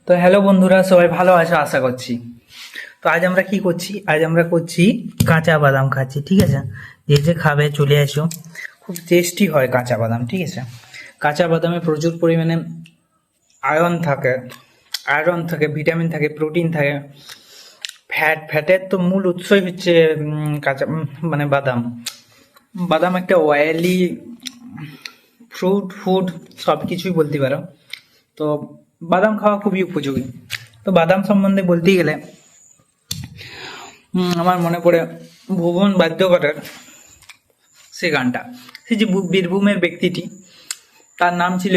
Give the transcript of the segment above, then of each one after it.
তো হ্যালো বন্ধুরা, সবাই ভালো আছো আশা করছি। তো আজ আমরা কি করছি, আজ আমরা করছি কাঁচা বাদাম খাচ্ছি। ঠিক আছে, যে যে খাবে চলে আসো। খুব টেস্টি হয় কাঁচা বাদাম। ঠিক আছে, কাঁচা বাদামে প্রচুর পরিমাণে আয়রন থাকে, ভিটামিন থাকে, প্রোটিন থাকে। ফ্যাটের তো মূল উৎসই হচ্ছে কাঁচা মানে বাদাম। বাদাম একটা অয়েলি ফুড সব কিছুই বলতে পারো। তো বাদাম খাওয়া খুবই উপযোগী। তো বাদাম সম্বন্ধে বলতে গেলে আমার মনে পড়ে ভুবন বাদ্যকরের সে গানটা। সে যে বীরভূমের ব্যক্তিটি, তার নাম ছিল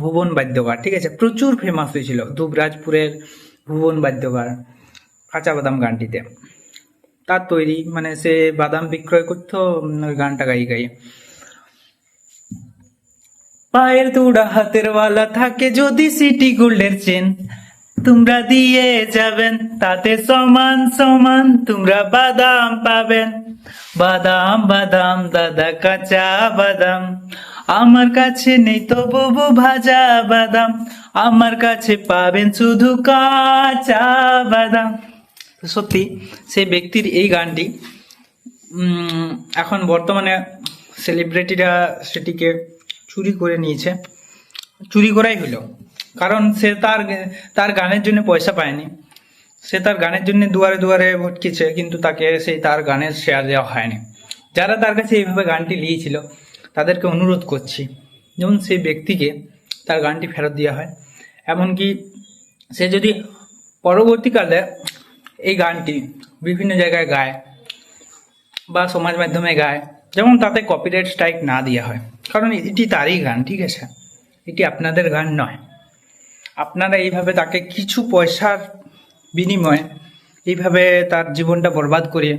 ভুবন বাদ্যকর। ঠিক আছে, প্রচুর ফেমাস হয়েছিল দুবরাজপুরের ভুবন বাদ্যকর কাঁচা বাদাম গানটিতে। তার তৈরি মানে সে বাদাম বিক্রয় করতো ওই গানটা গাই গাই। পায়ের দুড়া হাতের ওয়ালা থাকে যদি সিটি গোল্ডের চেন, তোমরা দিয়ে যাবেন তাতে সমান সমান তোমরা বাদাম পাবেন। বাদাম বাদাম দাদা কাঁচা বাদাম, আমার কাছে নেই তো বুবু ভাজা বাদাম, আমার কাছে পাবেন শুধু কাঁচা বাদাম। সত্যি সেই ব্যক্তির এই গানটি এখন বর্তমানে সেলিব্রিটিরা সেটিকে চুরি করে নিয়েছে। চুরি করাই হলো, কারণ সে তার গানের জন্য পয়সা পায়নি। সে তার গানের জন্য দুয়ারে দুয়ারে ভটকেছে, কিন্তু তাকে সেই তার গানের শেয়ার দেওয়া হয়নি। যারা তার কাছে এইভাবে গানটি নিয়েছিল তাদেরকে অনুরোধ করছি যেমন সেই ব্যক্তিকে তার গানটি ফেরত দেওয়া হয়। এমনকি সে যদি পরবর্তীকালে এই গানটি বিভিন্ন জায়গায় গায় বা সমাজ মাধ্যমে গায়, যেমন তাতে কপিরাইট স্ট্রাইক না দেওয়া হয়, কারণ এটি তারই গান। ঠিক আছে, এটি আপনাদের গান নয়। আপনারা এইভাবে তাকে কিছু পয়সার বিনিময়ে এইভাবে তার জীবনটা বরবাদ করে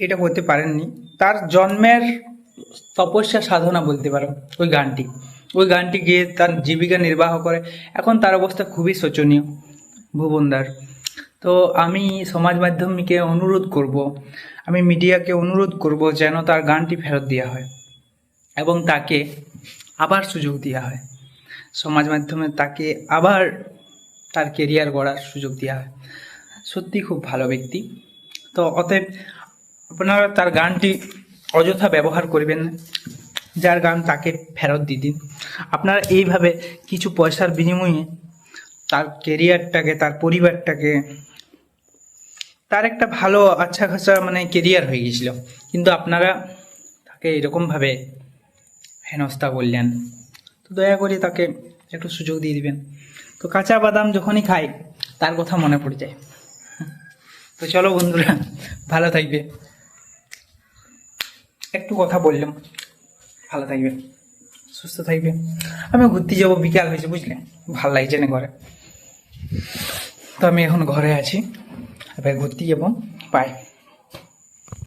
এটা করতে পারেননি। তার জন্মের তপস্যা সাধনা বলতে পারো ওই গানটি গিয়ে তার জীবিকা নির্বাহ করে। এখন তার অবস্থা খুবই শোচনীয় ভুবনদার। তো আমি সমাজ মাধ্যমকে অনুরোধ করব, আমি মিডিয়াকে অনুরোধ করব যেন তার গানটি ফেরত দেওয়া হয় এবং তাকে আবার সুযোগ দেওয়া হয়। সমাজ মাধ্যমে তাকে আবার তার কেরিয়ার গড়ার সুযোগ দেওয়া হয়। সত্যি খুব ভালো ব্যক্তি। তো অতএব আপনারা তার গানটি অযথা ব্যবহার করবেন না, যার গান তাকে ফেরত দিয়ে দিন। আপনারা এইভাবে কিছু পয়সার বিনিময়ে তার কেরিয়ারটাকে, তার পরিবারটাকে, তার একটা ভালো আচ্ছা খাসা মানে কেরিয়ার হয়ে গেছিল, কিন্তু আপনারা তাকে এরকমভাবে হেনস্থা করলেন। তো দয়া করে তাকে একটু সুযোগ দিয়ে দিবেন। তো কাঁচা বাদাম যখনই খাই তার কথা মনে পড়ে যায়। তো চলো বন্ধুরা, ভালো থাকবে। একটু কথা বললাম, ভালো থাকবে, সুস্থ থাকবে। আমি ঘুরতে যাবো, বিকাল হয়েছে বুঝলে, ভাল লাগছে না ঘরে। তো আমি এখন ঘরে আছি, এবার ঘুরতে যাবো। বাই।